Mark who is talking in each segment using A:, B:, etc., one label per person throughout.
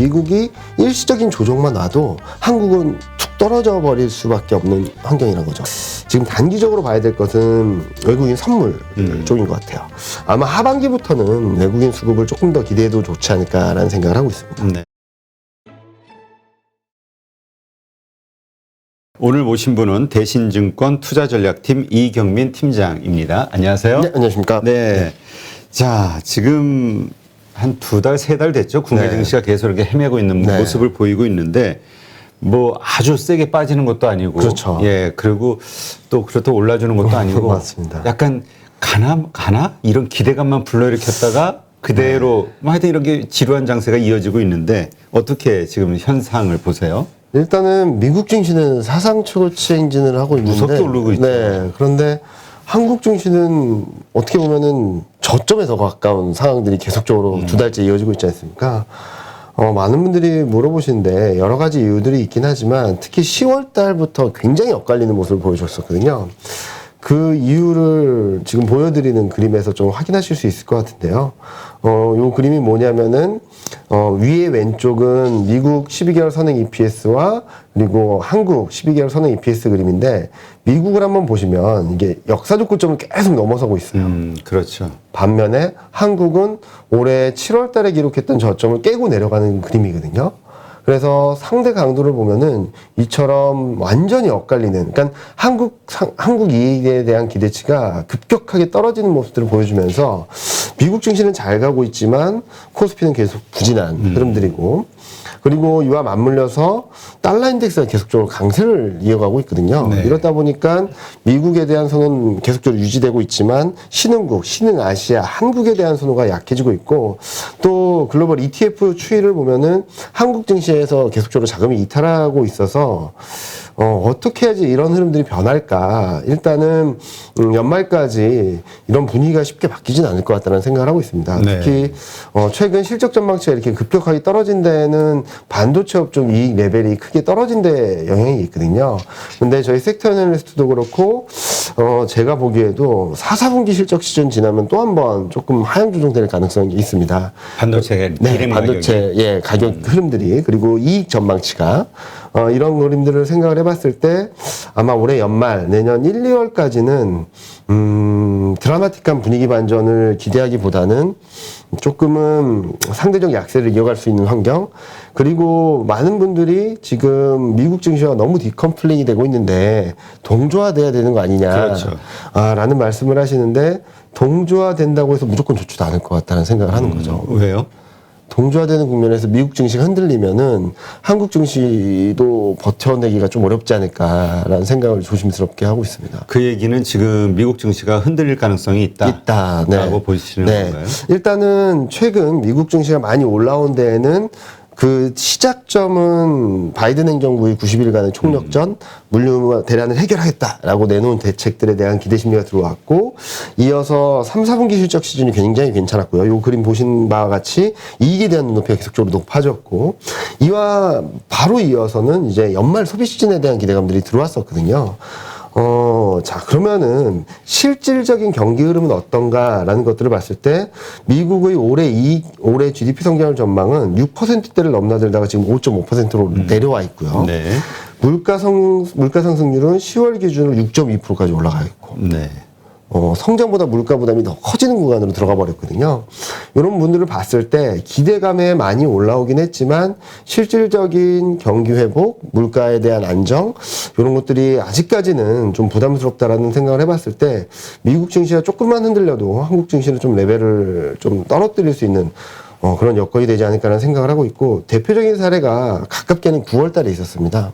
A: 미국이 일시적인 조정만 와도 한국은 툭 떨어져 버릴 수밖에 없는 환경이라는 거죠. 지금 단기적으로 봐야 될 것은 외국인 선물 쪽인 것 같아요. 아마 하반기부터는 외국인 수급을 조금 더 기대해도 좋지 않을까라는 생각을 하고 있습니다.
B: 네. 오늘 모신 분은 대신증권 투자전략팀 이경민 팀장입니다. 안녕하세요.
A: 네, 안녕하십니까.
B: 네. 자, 지금 한 2달, 3달 됐죠. 국내
A: 네.
B: 증시가 계속 이렇게 헤매고 있는
A: 네.
B: 모습을 보이고 있는데 뭐 아주 세게 빠지는 것도 아니고.
A: 그렇죠.
B: 예. 그리고 또 그렇다고 올라주는 것도 아니고.
A: 맞습니다.
B: 약간 가나? 이런 기대감만 불러일으켰다가 그대로 뭐 하여튼 이렇게 지루한 장세가 이어지고 있는데 어떻게 지금 현상을 보세요?
A: 일단은 미국 증시는 사상 최고치 행진을 하고 있는데
B: 무섭게 오르고 있죠.
A: 네, 그런데 한국 증시는 어떻게 보면은 저점에 더 가까운 상황들이 계속적으로 2달째 이어지고 있지 않습니까? 많은 분들이 물어보시는데 여러 가지 이유들이 있긴 하지만 특히 10월 달부터 굉장히 엇갈리는 모습을 보여줬었거든요. 그 이유를 지금 보여드리는 그림에서 좀 확인하실 수 있을 것 같은데요. 요 그림이 뭐냐면은, 위에 왼쪽은 미국 12개월 선행 EPS와 그리고 한국 12개월 선행 EPS 그림인데, 미국을 한번 보시면 이게 역사적 고점을 계속 넘어서고 있어요.
B: 그렇죠.
A: 반면에 한국은 올해 7월 달에 기록했던 저점을 깨고 내려가는 그림이거든요. 그래서 상대 강도를 보면은 이처럼 완전히 엇갈리는, 그러니까 한국 이익에 대한 기대치가 급격하게 떨어지는 모습들을 보여주면서 미국 증시는 잘 가고 있지만 코스피는 계속 부진한 흐름들이고, 그리고 이와 맞물려서 달러 인덱스가 계속적으로 강세를 이어가고 있거든요.
B: 네.
A: 이렇다 보니까 미국에 대한 선호는 계속적으로 유지되고 있지만 신흥국, 신흥아시아, 한국에 대한 선호가 약해지고 있고, 또 글로벌 ETF 추이를 보면은 한국 증시에서 계속적으로 자금이 이탈하고 있어서 어떻게 해야지 이런 흐름들이 변할까. 일단은 연말까지 이런 분위기가 쉽게 바뀌진 않을 것 같다는 생각을 하고 있습니다.
B: 네.
A: 특히 최근 실적 전망치가 이렇게 급격하게 떨어진 데는 반도체 업종 이익 레벨이 크게 떨어진 데 영향이 있거든요. 근데 저희 섹터 애널리스트도 그렇고 제가 보기에도 4, 4분기 실적 시즌 지나면 또 한 번 조금 하향 조정될 가능성이 있습니다.
B: 반도체
A: 네, 반도체 가격 흐름들이, 그리고 이익 전망치가 이런 그림들을 생각을 해봤을 때 아마 올해 연말 내년 1, 2월까지는 드라마틱한 분위기 반전을 기대하기보다는 조금은 상대적 약세를 이어갈 수 있는 환경, 그리고 많은 분들이 지금 미국 증시가 너무 디컴플링이 되고 있는데 동조화돼야 되는 거 아니냐,
B: 그렇죠.
A: 라는 말씀을 하시는데, 동조화된다고 해서 무조건 좋지도 않을 것 같다는 생각을 하는 거죠.
B: 왜요?
A: 동조화되는 국면에서 미국 증시가 흔들리면은 한국 증시도 버텨내기가 좀 어렵지 않을까라는 생각을 조심스럽게 하고 있습니다.
B: 그 얘기는 지금 미국 증시가 흔들릴 가능성이 있다라고
A: 네.
B: 보시는
A: 네.
B: 건가요?
A: 일단은 최근 미국 증시가 많이 올라온 데에는 그 시작점은 바이든 행정부의 90일간의 총력전, 물류 대란을 해결하겠다라고 내놓은 대책들에 대한 기대 심리가 들어왔고, 이어서 3, 4분기 실적 시즌이 굉장히 괜찮았고요. 요 그림 보신 바와 같이 이익에 대한 눈높이가 계속적으로 높아졌고, 이와 바로 이어서는 이제 연말 소비 시즌에 대한 기대감들이 들어왔었거든요. 자, 그러면은 실질적인 경기 흐름은 어떤가라는 것들을 봤을 때 미국의 올해 GDP 성장률 전망은 6%대를 넘나들다가 지금 5.5%로 내려와 있고요.
B: 네.
A: 물가 상승률은 10월 기준으로 6.2%까지 올라가 있고.
B: 네.
A: 성장보다 물가 부담이 더 커지는 구간으로 들어가 버렸거든요. 이런 분들을 봤을 때 기대감에 많이 올라오긴 했지만 실질적인 경기 회복, 물가에 대한 안정, 이런 것들이 아직까지는 좀 부담스럽다라는 생각을 해봤을 때 미국 증시가 조금만 흔들려도 한국 증시는 좀 레벨을 좀 떨어뜨릴 수 있는 그런 여건이 되지 않을까라는 생각을 하고 있고, 대표적인 사례가 가깝게 하는 9월 달에 있었습니다.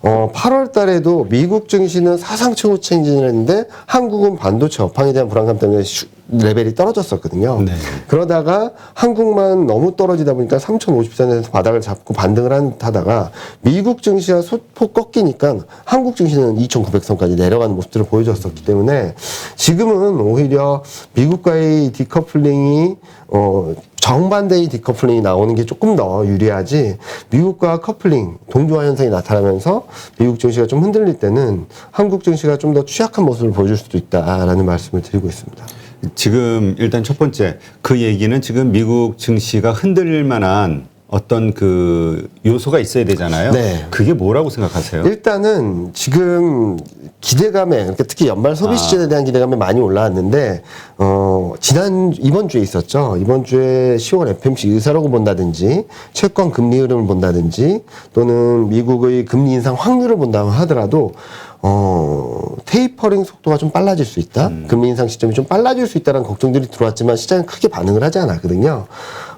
A: 8월 달에도 미국 증시는 사상 최고치 행진을 했는데 한국은 반도체 업황에 대한 불안감 때문에 레벨이 떨어졌었거든요.
B: 네.
A: 그러다가 한국만 너무 떨어지다 보니까 3,050선에서 바닥을 잡고 반등을 하다가 미국 증시가 소폭 꺾이니까 한국 증시는 2,900선까지 내려가는 모습들을 보여줬었기 때문에 지금은 오히려 미국과의 디커플링이 정반대의 디커플링이 나오는 게 조금 더 유리하지, 미국과 커플링, 동조화 현상이 나타나면서 미국 증시가 좀 흔들릴 때는 한국 증시가 좀 더 취약한 모습을 보여줄 수도 있다라는 말씀을 드리고 있습니다.
B: 지금 일단 첫 번째, 그 얘기는 지금 미국 증시가 흔들릴 만한 어떤 그 요소가 있어야 되잖아요.
A: 네.
B: 그게 뭐라고 생각하세요?
A: 일단은 지금 기대감에, 그러니까 특히 연말 소비 시즌에 대한 기대감이 많이 올라왔는데, 이번 주에 있었죠. 이번 주에 10월 FMC 의사록을 본다든지, 채권 금리 흐름을 본다든지, 또는 미국의 금리 인상 확률을 본다고 하더라도, 테이퍼링 속도가 좀 빨라질 수 있다. 금리 인상 시점이 좀 빨라질 수 있다는 걱정들이 들어왔지만 시장은 크게 반응을 하지 않았거든요.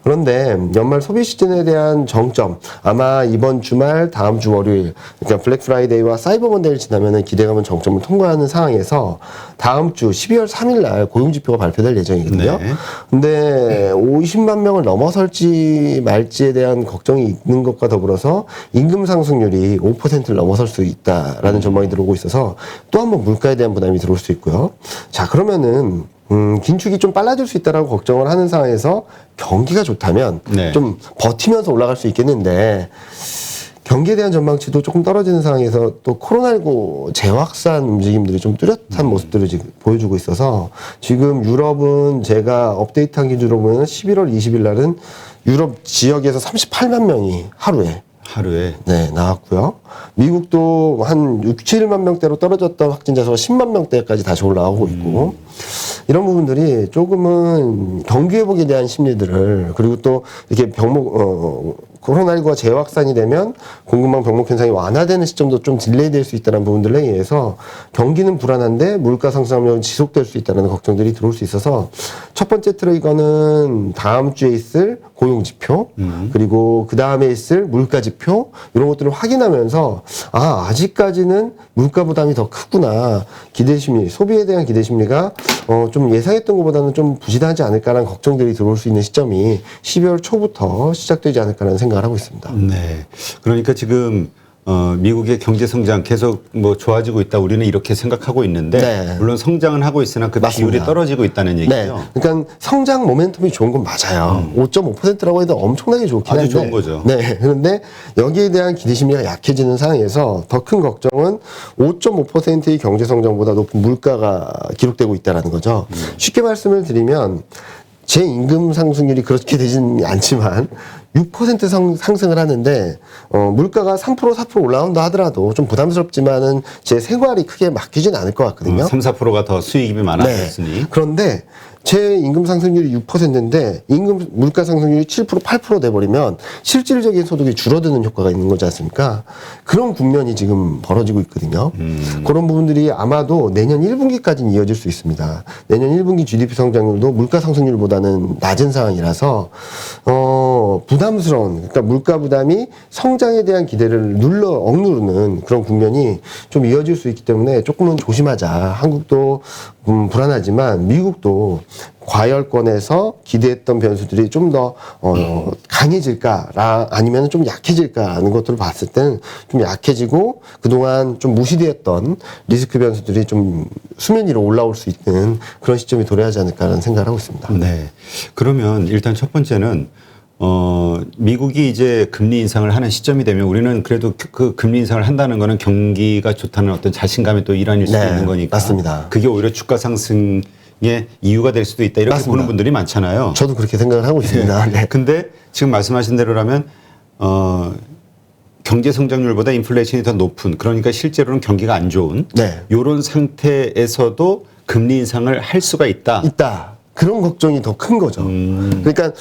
A: 그런데 연말 소비 시즌에 대한 정점, 아마 이번 주말, 다음 주 월요일, 그러니까 블랙 프라이데이와 사이버 먼데이를 지나면은 기대감은 정점을 통과하는 상황에서 다음 주 12월 3일 날 고용 지표가 발표될 예정이거든요.
B: 네.
A: 근데 50만 명을 넘어설지 말지에 대한 걱정이 있는 것과 더불어서 임금 상승률이 5%를 넘어설 수 있다라는 전망이 들어오고 있어서 또 한 번 물가에 대한 부담이 들어올 수 있고요. 자, 그러면은 긴축이 좀 빨라질 수 있다라고 걱정을 하는 상황에서 경기가 좋다면
B: 네.
A: 좀 버티면서 올라갈 수 있겠는데 경기에 대한 전망치도 조금 떨어지는 상황에서 또 코로나19 재확산 움직임들이 좀 뚜렷한 모습들을 지금 보여주고 있어서 지금 유럽은 제가 업데이트한 기준으로 보면 11월 20일 날은 유럽 지역에서 38만 명이 하루에 네, 나왔고요. 미국도 한 6, 7만 명대로 떨어졌던 확진자 수가 10만 명대까지 다시 올라오고 있고 이런 부분들이 조금은 경기 회복에 대한 심리들을 그리고 또 이렇게 코로나19가 재확산이 되면 공급망 병목 현상이 완화되는 시점도 좀 딜레이 될 수 있다는 부분들에 의해서 경기는 불안한데 물가 상승하면 지속될 수 있다는 걱정들이 들어올 수 있어서 첫 번째 트리거는 다음 주에 있을 고용 지표 그리고 그 다음에 있을 물가 지표 이런 것들을 확인하면서 아직까지는 물가 부담이 더 크구나 기대 심리 소비에 대한 기대 심리가 좀 예상했던 것보다는 좀 부진하지 않을까라는 걱정들이 들어올 수 있는 시점이 12월 초부터 시작되지 않을까라는 생각을 하고 있습니다.
B: 네. 그러니까 지금 미국의 경제 성장 계속 뭐 좋아지고 있다 우리는 이렇게 생각하고 있는데
A: 네.
B: 물론 성장은 하고 있으나 그
A: 맞습니다.
B: 비율이 떨어지고 있다는 얘기죠.
A: 네. 그러니까 성장 모멘텀이 좋은 건 맞아요. 5.5%라고 해도 엄청나게 좋긴
B: 아주
A: 한데.
B: 좋은 거죠.
A: 네. 그런데 여기에 대한 기대 심리가 약해지는 상황에서 더 큰 걱정은 5.5%의 경제 성장보다 높은 물가가 기록되고 있다는 거죠. 쉽게 말씀을 드리면 제 임금 상승률이 그렇게 되지는 않지만 6% 상승을 하는데 물가가 3% 4% 올라온다 하더라도 좀 부담스럽지만은 제 생활이 크게 맡기진 않을 것 같거든요.
B: 3, 4%가 더 수익이 많아졌으니.
A: 그런데 제 임금 상승률이 6%인데 물가 상승률이 7% 8% 돼버리면 실질적인 소득이 줄어드는 효과가 있는 거지 않습니까? 그런 국면이 지금 벌어지고 있거든요. 그런 부분들이 아마도 내년 1분기까지는 이어질 수 있습니다. 내년 1분기 GDP 성장률도 물가 상승률보다는 낮은 상황이라서 부담스러운 그러니까 물가 부담이 성장에 대한 기대를 억누르는 그런 국면이 좀 이어질 수 있기 때문에 조금은 조심하자. 한국도 불안하지만 미국도 과열권에서 기대했던 변수들이 좀 더 강해질까 아니면 좀 약해질까 하는 것들을 봤을 때는 좀 약해지고 그동안 좀 무시되었던 리스크 변수들이 좀 수면 위로 올라올 수 있는 그런 시점이 도래하지 않을까라는 생각을 하고 있습니다.
B: 네. 그러면 일단 첫 번째는 미국이 이제 금리 인상을 하는 시점이 되면 우리는 그래도 그 금리 인상을 한다는 거는 경기가 좋다는 어떤 자신감의 또 일환일 수도
A: 네,
B: 있는 거니까.
A: 맞습니다.
B: 그게 오히려 주가 상승의 이유가 될 수도 있다. 이렇게
A: 맞습니다.
B: 보는 분들이 많잖아요.
A: 저도 그렇게 생각을 하고 있습니다. 네.
B: 근데 지금 말씀하신 대로라면 경제 성장률보다 인플레이션이 더 높은 그러니까 실제로는 경기가 안 좋은
A: 네.
B: 이런 상태에서도 금리 인상을 할 수가 있다.
A: 그런 걱정이 더 큰 거죠. 그러니까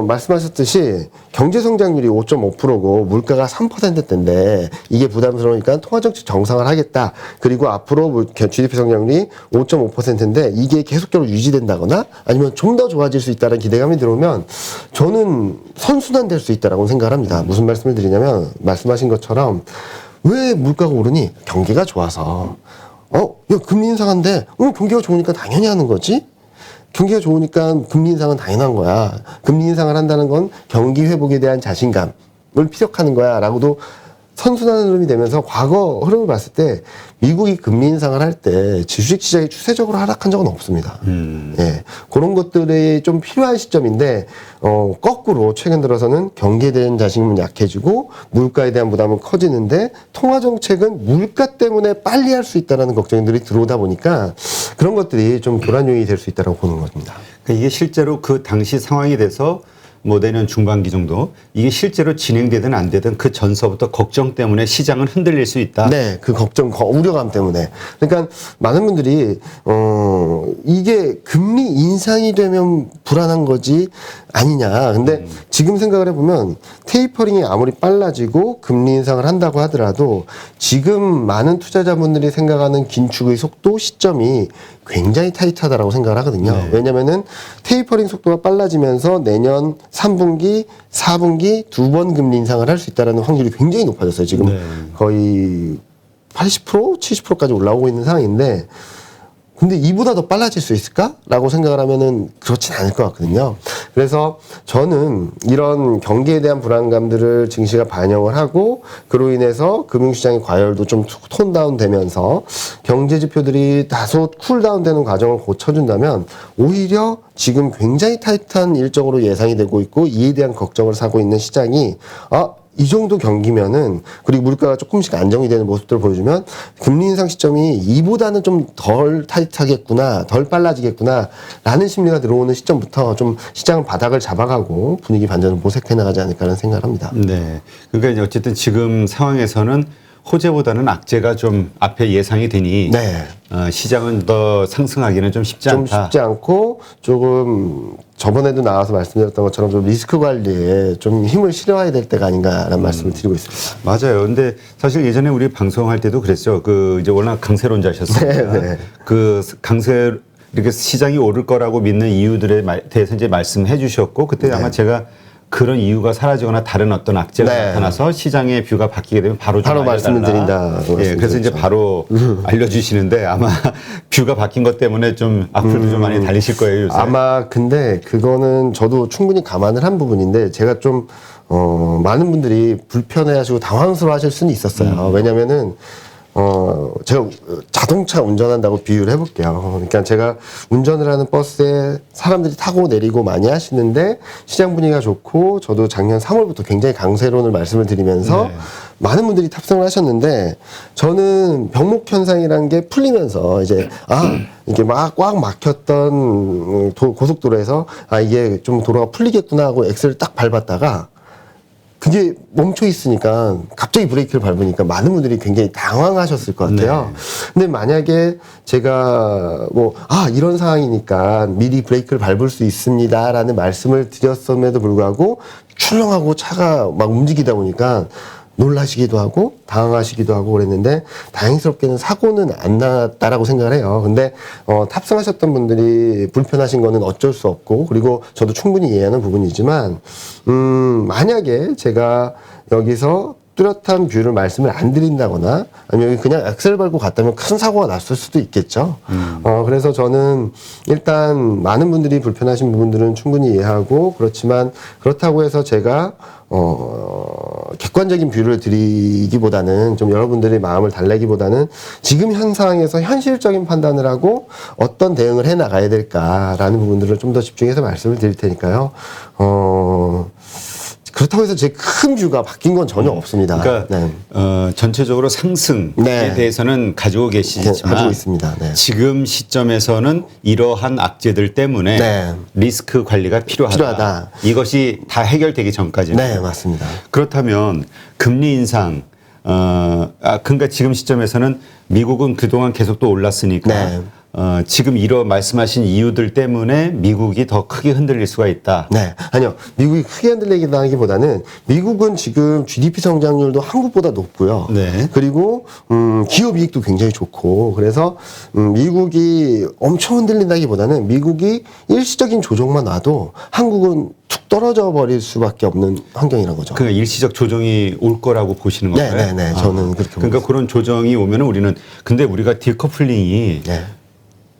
A: 말씀하셨듯이 경제 성장률이 5.5%고 물가가 3%대인데 이게 부담스러우니까 통화정책 정상을 하겠다. 그리고 앞으로 GDP 성장률이 5.5%인데 이게 계속적으로 유지된다거나 아니면 좀 더 좋아질 수 있다는 기대감이 들어오면 저는 선순환될 수 있다라고 생각을 합니다. 무슨 말씀을 드리냐면 말씀하신 것처럼 왜 물가가 오르니? 경기가 좋아서. 야, 금리 인상한데 경기가 좋으니까 당연히 하는 거지? 경기가 좋으니까 금리 인상은 당연한 거야. 금리 인상을 한다는 건 경기 회복에 대한 자신감을 피력하는 거야. 라고도 선순환 흐름이 되면서 과거 흐름을 봤을 때 미국이 금리 인상을 할 때 주식시장이 추세적으로 하락한 적은 없습니다. 예, 그런 것들이 좀 필요한 시점인데 거꾸로 최근 들어서는 경기에 대한 자신감은 약해지고 물가에 대한 부담은 커지는데 통화정책은 물가 때문에 빨리 할 수 있다는 걱정들이 들어오다 보니까 그런 것들이 좀 교란용이 될 수 있다고 보는 겁니다.
B: 그러니까 이게 실제로 그 당시 상황이 돼서 뭐 내년 중반기 정도 이게 실제로 진행되든 안 되든 그 전서부터 걱정 때문에 시장은 흔들릴 수 있다.
A: 네, 그 걱정, 우려감 때문에. 그러니까 많은 분들이 이게 금리 인상이 되면 불안한 거지 아니냐. 근데 지금 생각을 해보면 테이퍼링이 아무리 빨라지고 금리 인상을 한다고 하더라도 지금 많은 투자자분들이 생각하는 긴축의 속도 시점이 굉장히 타이트하다라고 생각을 하거든요.
B: 네.
A: 왜냐면은 테이퍼링 속도가 빨라지면서 내년 3분기, 4분기 두 번 금리 인상을 할 수 있다는 확률이 굉장히 높아졌어요. 지금
B: 네.
A: 거의 80%, 70%까지 올라오고 있는 상황인데, 근데 이보다 더 빨라질 수 있을까라고 생각을 하면은 그렇진 않을 것 같거든요. 그래서 저는 이런 경기에 대한 불안감들을 증시가 반영을 하고 그로 인해서 금융시장의 과열도 좀 톤다운 되면서 경제 지표들이 다소 쿨다운 되는 과정을 거쳐준다면 오히려 지금 굉장히 타이트한 일정으로 예상이 되고 있고 이에 대한 걱정을 사고 있는 시장이 이 정도 경기면은, 그리고 물가가 조금씩 안정이 되는 모습들을 보여주면 금리 인상 시점이 이보다는 좀 덜 타이트하겠구나, 덜 빨라지겠구나 라는 심리가 들어오는 시점부터 좀 시장은 바닥을 잡아가고 분위기 반전을 모색해 나가지 않을까라는 생각을 합니다.
B: 네. 그러니까 이제 어쨌든 지금 상황에서는 호재보다는 악재가 좀 앞에 예상이 되니
A: 네.
B: 시장은 더 상승하기는 좀 쉽지
A: 좀
B: 않다.
A: 쉽지 않고 조금 저번에도 나와서 말씀드렸던 것처럼 좀 리스크 관리에 좀 힘을 실어야 될 때가 아닌가라는 말씀을 드리고 있습니다.
B: 맞아요. 근데 사실 예전에 우리 방송할 때도 그랬죠. 그 이제 워낙 강세론자셨으니까
A: 네, 네.
B: 그 강세 이렇게 시장이 오를 거라고 믿는 이유들에 대해서 이제 말씀해 주셨고 그때 아마 제가 그런 이유가 사라지거나 다른 어떤 악재가
A: 네.
B: 나타나서 시장의 뷰가 바뀌게 되면 바로 좀 알려달라.
A: 말씀을 드린다.
B: 예, 그래서 이제 바로 알려주시는데 아마 뷰가 바뀐 것 때문에 좀 앞으로도 좀 많이 달리실 거예요. 요새.
A: 아마 근데 그거는 저도 충분히 감안을 한 부분인데 제가 좀 많은 분들이 불편해하시고 당황스러워하실 수는 있었어요. 왜냐면은 제가 자동차 운전한다고 비유를 해볼게요. 그러니까 제가 운전을 하는 버스에 사람들이 타고 내리고 많이 하시는데 시장 분위기가 좋고 저도 작년 3월부터 굉장히 강세론을 말씀을 드리면서 많은 분들이 탑승을 하셨는데 저는 병목 현상이라는 게 풀리면서 이제 이게 막 꽉 막혔던 고속도로에서 이게 좀 도로가 풀리겠구나 하고 엑셀을 딱 밟았다가 그게 멈춰 있으니까 갑자기 브레이크를 밟으니까 많은 분들이 굉장히 당황하셨을 것 같아요. 근데 만약에 제가 이런 상황이니까 미리 브레이크를 밟을 수 있습니다라는 말씀을 드렸음에도 불구하고 출렁하고 차가 막 움직이다 보니까 놀라시기도 하고 당황하시기도 하고 그랬는데 다행스럽게는 사고는 안 났다라고 생각을 해요. 근데 탑승하셨던 분들이 불편하신 거는 어쩔 수 없고 그리고 저도 충분히 이해하는 부분이지만 만약에 제가 여기서 뚜렷한 뷰를 말씀을 안 드린다거나 아니면 여기 그냥 엑셀 밟고 갔다면 큰 사고가 났을 수도 있겠죠. 그래서 저는 일단 많은 분들이 불편하신 부분들은 충분히 이해하고 그렇지만 그렇다고 해서 제가 객관적인 뷰를 드리기보다는 좀 여러분들의 마음을 달래기보다는 지금 현 상황에서 현실적인 판단을 하고 어떤 대응을 해 나가야 될까라는 부분들을 좀 더 집중해서 말씀을 드릴 테니까요. 그렇다고 해서 제 큰 뷰가 바뀐 건 전혀 없습니다.
B: 그러니까 전체적으로 상승에 대해서는 가지고 계시지만
A: 가지고 있습니다. 네.
B: 지금 시점에서는 이러한 악재들 때문에 리스크 관리가 필요하다. 이것이 다 해결되기 전까지는.
A: 네, 맞습니다.
B: 그렇다면 금리 인상 그러니까 지금 시점에서는 미국은 그동안 계속 또 올랐으니까 지금 이런 말씀하신 이유들 때문에 미국이 더 크게 흔들릴 수가 있다.
A: 네. 아니요. 미국이 크게 흔들리기보다는 미국은 지금 GDP 성장률도 한국보다 높고요. 그리고 기업 이익도 굉장히 좋고 그래서 미국이 엄청 흔들린다기보다는 미국이 일시적인 조정만 와도 한국은 툭 떨어져 버릴 수밖에 없는 환경이라는 거죠.
B: 그러니까 일시적 조정이 올 거라고 보시는 건가요?
A: 네. 저는 그렇게
B: 그러니까
A: 봅니다.
B: 그런 조정이 오면은 우리는 근데 우리가 디커플링이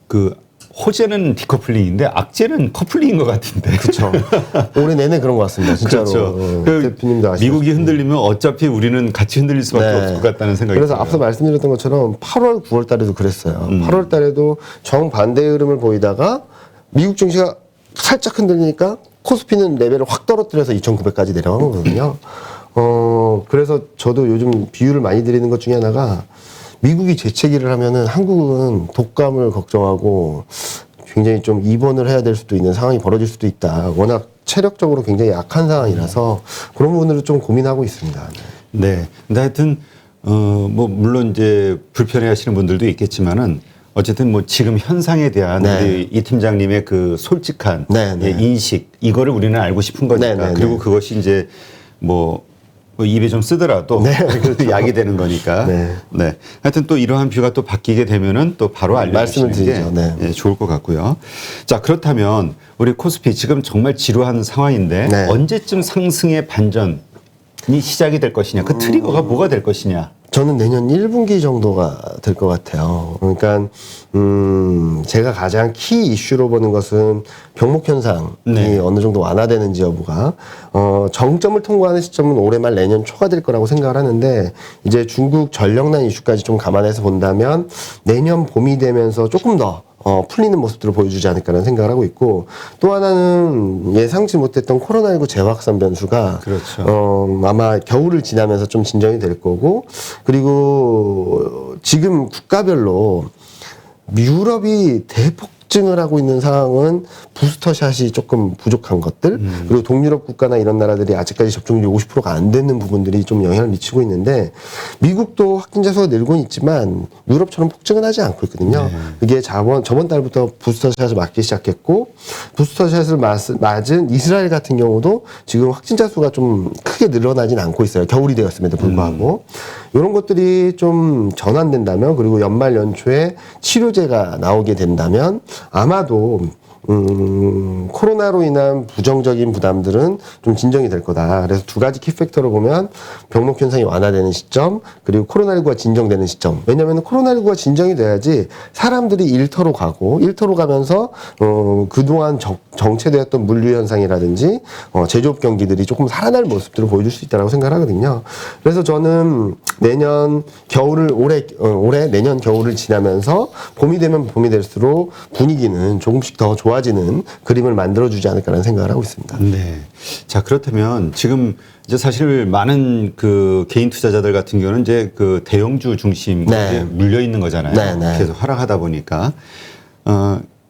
B: 그 호재는 디커플링인데 악재는 커플링인 것 같은데.
A: 그렇죠. 올해 내내 그런 것 같습니다. 진짜로.
B: 그렇죠.
A: 대표님도 아시죠.
B: 미국이 흔들리면 어차피 우리는 같이 흔들릴 수밖에 없을 것 같다는 생각이
A: 그래서
B: 들어요.
A: 앞서 말씀드렸던 것처럼 8월, 9월 달에도 그랬어요. 8월 달에도 정반대의 흐름을 보이다가 미국 증시가 살짝 흔들리니까 코스피는 레벨을 확 떨어뜨려서 2,900까지 내려간 거거든요. 그래서 저도 요즘 비유를 많이 드리는 것 중에 하나가 미국이 재채기를 하면은 한국은 독감을 걱정하고 굉장히 좀 입원을 해야 될 수도 있는 상황이 벌어질 수도 있다. 워낙 체력적으로 굉장히 약한 상황이라서 그런 부분들을 좀 고민하고 있습니다.
B: 네. 근데 하여튼 뭐 물론 이제 불편해 하시는 분들도 있겠지만은 어쨌든 뭐 지금 현상에 대한
A: 네.
B: 우리 이 팀장님의 그 솔직한
A: 네, 네.
B: 예, 인식 이거를 우리는 알고 싶은 거니까.
A: 네, 네,
B: 그리고
A: 네.
B: 그것이 이제 뭐 입에 좀 쓰더라도
A: 네, 그렇죠.
B: 약이 되는 거니까.
A: 네.
B: 네. 하여튼 또 이러한 뷰가 또 바뀌게 되면은 또 바로 알려주시는
A: 말씀을 드리죠.
B: 게
A: 네.
B: 예, 좋을 것 같고요. 자, 그렇다면 우리 코스피 지금 정말 지루한 상황인데
A: 네.
B: 언제쯤 상승의 반전이 시작이 될 것이냐? 그 트리거가 뭐가 될 것이냐?
A: 저는 내년 1분기 정도가 될 것 같아요. 그러니까 제가 가장 키 이슈로 보는 것은 병목 현상이
B: 네.
A: 어느 정도 완화되는지 여부가 정점을 통과하는 시점은 올해 말 내년 초가 될 거라고 생각을 하는데 이제 중국 전력난 이슈까지 좀 감안해서 본다면 내년 봄이 되면서 조금 더 풀리는 모습들을 보여주지 않을까라는 생각을 하고 있고 또 하나는 예상치 못했던 코로나19 재확산 변수가
B: 그렇죠.
A: 아마 겨울을 지나면서 좀 진정이 될 거고 그리고 지금 국가별로 유럽이 대폭증을 하고 있는 상황은 부스터샷이 조금 부족한 것들 그리고 동유럽 국가나 이런 나라들이 아직까지 접종률이 50%가 안 되는 부분들이 좀 영향을 미치고 있는데 미국도 확진자 수가 늘고 있지만 유럽처럼 폭증은 하지 않고 있거든요. 이게 저번 달부터 부스터샷을 맞기 시작했고 부스터샷을 맞은 이스라엘 같은 경우도 지금 확진자 수가 좀 크게 늘어나진 않고 있어요. 겨울이 되었음에도 불구하고 이런 것들이 좀 전환된다면 그리고 연말 연초에 치료제가 나오게 된다면 아마도 코로나로 인한 부정적인 부담들은 좀 진정이 될 거다. 그래서 두 가지 키팩터로 보면 병목 현상이 완화되는 시점, 그리고 코로나19가 진정되는 시점. 왜냐하면 코로나19가 진정이 돼야지 사람들이 일터로 가고, 일터로 가면서 그동안 정체되었던 물류 현상이라든지 제조업 경기들이 조금 살아날 모습들을 보여줄 수 있다고 생각하거든요. 그래서 저는 내년 겨울을 올해 내년 겨울을 지나면서 봄이 되면 봄이 될수록 분위기는 조금씩 더 좋아지는 그림을 만들어주지 않을까라는 생각을 하고 있습니다.
B: 네. 자, 그렇다면 지금 이제 사실 많은 그 개인 투자자들 같은 경우는 이제 그 대형주 중심으로
A: 네.
B: 이제 물려 있는 거잖아요.
A: 네, 네.
B: 계속 하락하다 보니까.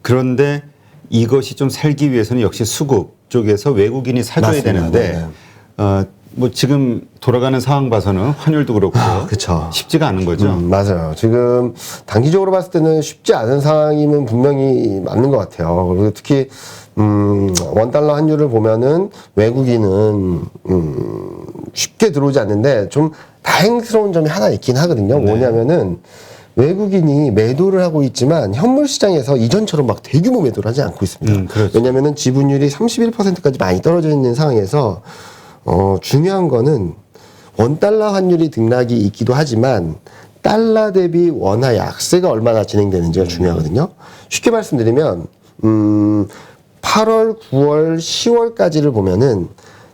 B: 그런데 이것이 좀 살기 위해서는 역시 수급 쪽에서 외국인이 사줘야
A: 맞습니다.
B: 되는데,
A: 네.
B: 뭐 지금 돌아가는 상황 봐서는 환율도 그렇고
A: 그쵸.
B: 쉽지가 않은 거죠.
A: 맞아요. 지금 단기적으로 봤을 때는 쉽지 않은 상황이면 분명히 맞는 것 같아요. 그리고 특히 원달러 환율을 보면은 외국인은 쉽게 들어오지 않는데 좀 다행스러운 점이 하나 있긴 하거든요. 뭐냐면은 외국인이 매도를 하고 있지만 현물 시장에서 이전처럼 막 대규모 매도를 하지 않고 있습니다.
B: 그렇죠.
A: 왜냐면은 지분율이 31%까지 많이 떨어져 있는 상황에서 중요한 거는 원달러 환율이 등락이 있기도 하지만 달러 대비 원화 약세가 얼마나 진행되는지가 중요하거든요. 쉽게 말씀드리면 8월, 9월, 10월까지를 보면은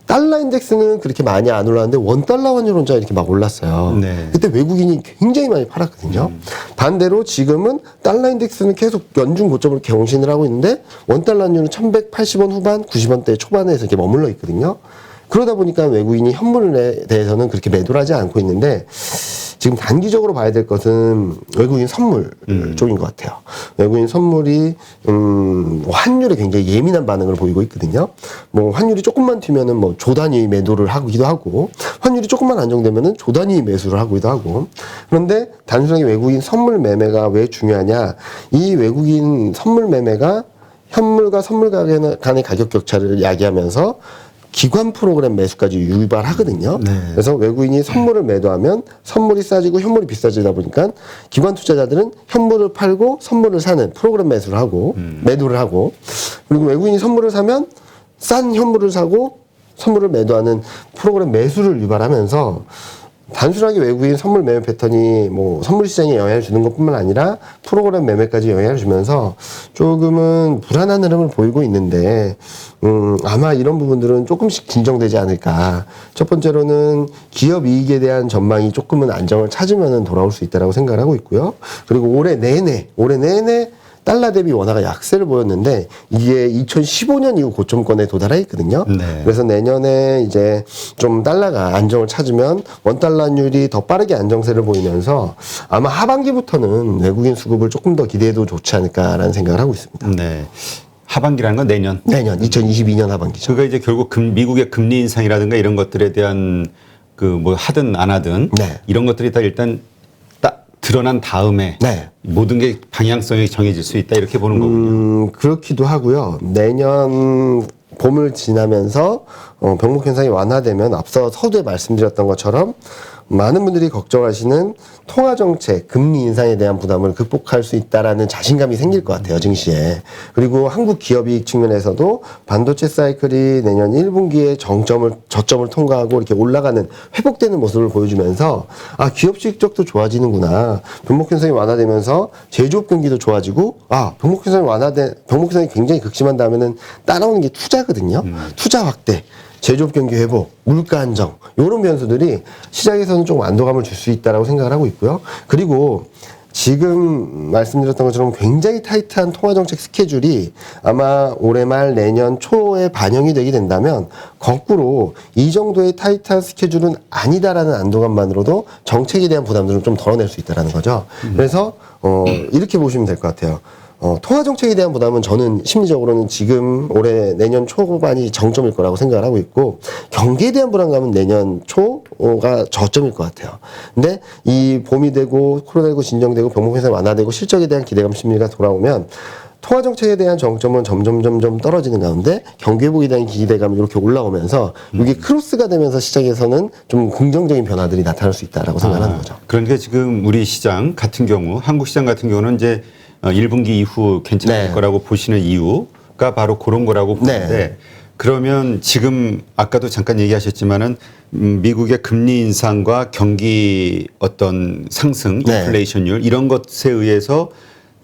A: 달러 인덱스는 그렇게 많이 안 올랐는데 원달러 환율 혼자 이렇게 막 올랐어요.
B: 네.
A: 그때 외국인이 굉장히 많이 팔았거든요. 반대로 지금은 달러 인덱스는 계속 연중 고점을 경신을 하고 있는데 원달러 환율은 1180원 후반, 90원대 초반에서 이렇게 머물러 있거든요. 그러다 보니까 외국인이 현물에 대해서는 그렇게 매도를 하지 않고 있는데 지금 단기적으로 봐야 될 것은 외국인 선물 쪽인 것 같아요. 외국인 선물이 환율에 굉장히 예민한 반응을 보이고 있거든요. 뭐 환율이 조금만 튀면은 뭐 조단위 매도를 하기도 하고 환율이 조금만 안정되면은 조단위 매수를 하기도 하고 그런데 단순하게 외국인 선물 매매가 왜 중요하냐? 이 외국인 선물 매매가 현물과 선물 간의 가격 격차를 야기하면서 기관 프로그램 매수까지 유발하거든요.
B: 네.
A: 그래서 외국인이 선물을 매도하면 선물이 싸지고 현물이 비싸지다 보니까 기관 투자자들은 현물을 팔고 선물을 사는 프로그램 매수를 하고 매도를 하고 그리고 외국인이 선물을 사면 싼 현물을 사고 선물을 매도하는 프로그램 매수를 유발하면서 단순하게 외국인 선물 매매 패턴이 뭐 선물 시장에 영향을 주는 것뿐만 아니라 프로그램 매매까지 영향을 주면서 조금은 불안한 흐름을 보이고 있는데 아마 이런 부분들은 조금씩 진정되지 않을까. 첫 번째로는 기업 이익에 대한 전망이 조금은 안정을 찾으면 돌아올 수 있다라고 생각을 하고 있고요. 그리고 올해 내내 달러 대비 원화가 약세를 보였는데 이게 2015년 이후 고점권에 도달해 있거든요.
B: 네.
A: 그래서 내년에 이제 좀 달러가 안정을 찾으면 원달러율이 더 빠르게 안정세를 보이면서 아마 하반기부터는 외국인 수급을 조금 더 기대해도 좋지 않을까라는 생각을 하고 있습니다.
B: 네. 하반기라는 건 내년.
A: 내년 2022년 하반기죠.
B: 그가 이제 결국 미국의 금리 인상이라든가 이런 것들에 대한 그 뭐 하든 안 하든
A: 네.
B: 이런 것들이 다 일단 딱 드러난 다음에
A: 네.
B: 모든 게 방향성이 정해질 수 있다 이렇게 보는 거군요.
A: 그렇기도 하고요. 내년 봄을 지나면서 병목 현상이 완화되면 앞서 서두에 말씀드렸던 것처럼 많은 분들이 걱정하시는 통화 정책, 금리 인상에 대한 부담을 극복할 수 있다라는 자신감이 생길 것 같아요, 증시에. 그리고 한국 기업 이익 측면에서도 반도체 사이클이 내년 1분기에 저점을 통과하고 이렇게 올라가는 회복되는 모습을 보여주면서 아, 기업 실적도 좋아지는구나. 병목 현상이 완화되면서 제조업 경기도 좋아지고 아, 병목 현상이 굉장히 극심한다면은 따라오는 게 투자거든요. 투자 확대. 제조업 경기 회복, 물가 안정 이런 변수들이 시장에서는 좀 안도감을 줄 수 있다라고 생각을 하고 있고요. 그리고 지금 말씀드렸던 것처럼 굉장히 타이트한 통화정책 스케줄이 아마 올해 말 내년 초에 반영이 되게 된다면 거꾸로 이 정도의 타이트한 스케줄은 아니다라는 안도감만으로도 정책에 대한 부담들을 좀 덜어낼 수 있다라는 거죠. 그래서 이렇게 보시면 될 것 같아요. 통화 정책에 대한 부담은 저는 심리적으로는 지금 올해 내년 초반이 정점일 거라고 생각을 하고 있고 경기에 대한 불안감은 내년 초가 저점일 것 같아요. 근데 이 봄이 되고 코로나19 진정되고 병목 현상이 완화되고 실적에 대한 기대감 심리가 돌아오면 통화 정책에 대한 정점은 점점 떨어지는 가운데 경기 회복에 대한 기대감이 이렇게 올라오면서 이게 크로스가 되면서 시장에서는 좀 긍정적인 변화들이 나타날 수 있다라고 생각하는 거죠.
B: 그러니까 지금 우리 시장 같은 경우, 한국 시장 같은 경우는 이제 1분기 이후 괜찮을
A: 네.
B: 거라고 보시는 이유가 바로 그런 거라고 보는데
A: 네.
B: 그러면 지금 아까도 잠깐 얘기하셨지만은 미국의 금리 인상과 경기 어떤 상승,
A: 네.
B: 인플레이션율 이런 것에 의해서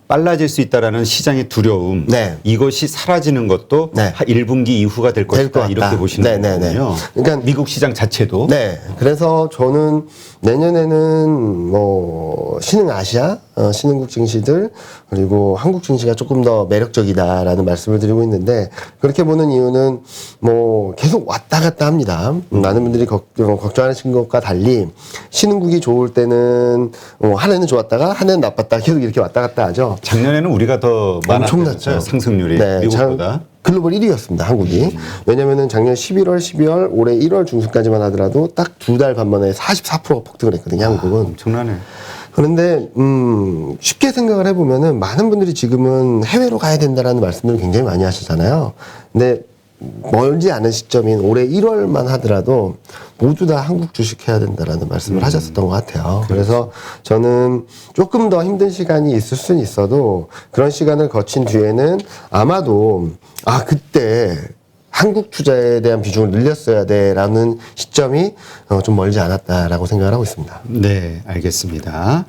B: 빨라질 수 있다라는 시장의 두려움
A: 네.
B: 이것이 사라지는 것도
A: 네.
B: 1분기 이후가 될
A: 될 것
B: 것이다
A: 같다.
B: 이렇게 보시는
A: 네, 네, 네.
B: 거군요.
A: 그러니까
B: 미국 시장 자체도
A: 네. 그래서 저는 내년에는 뭐 신흥 아시아, 신흥국 증시들 그리고 한국 증시가 조금 더 매력적이다라는 말씀을 드리고 있는데 그렇게 보는 이유는 뭐 계속 왔다 갔다 합니다. 많은 분들이 걱정하시는 것과 달리 신흥국이 좋을 때는 한 해는 좋았다가 한 해는 나빴다 계속 이렇게 왔다 갔다 하죠.
B: 작년에는 우리가 더 많았죠.
A: 엄청났죠.
B: 상승률이
A: 네,
B: 미국보다.
A: 글로벌 1위였습니다, 한국이. 왜냐면은 작년 11월, 12월, 올해 1월 중순까지만 하더라도 딱 2달 반 만에 44%가 폭등을 했거든요, 한국은.
B: 엄청나네.
A: 그런데, 쉽게 생각을 해보면은 많은 분들이 지금은 해외로 가야 된다라는 말씀들을 굉장히 많이 하시잖아요. 근데 멀지 않은 시점인 올해 1월만 하더라도 모두 다 한국 주식 해야 된다라는 말씀을 하셨었던 것 같아요. 그래서 저는 조금 더 힘든 시간이 있을 수는 있어도 그런 시간을 거친 뒤에는 아마도 그때 한국 투자에 대한 비중을 늘렸어야 돼라는 시점이 좀 멀지 않았다라고 생각을 하고 있습니다.
B: 네, 알겠습니다.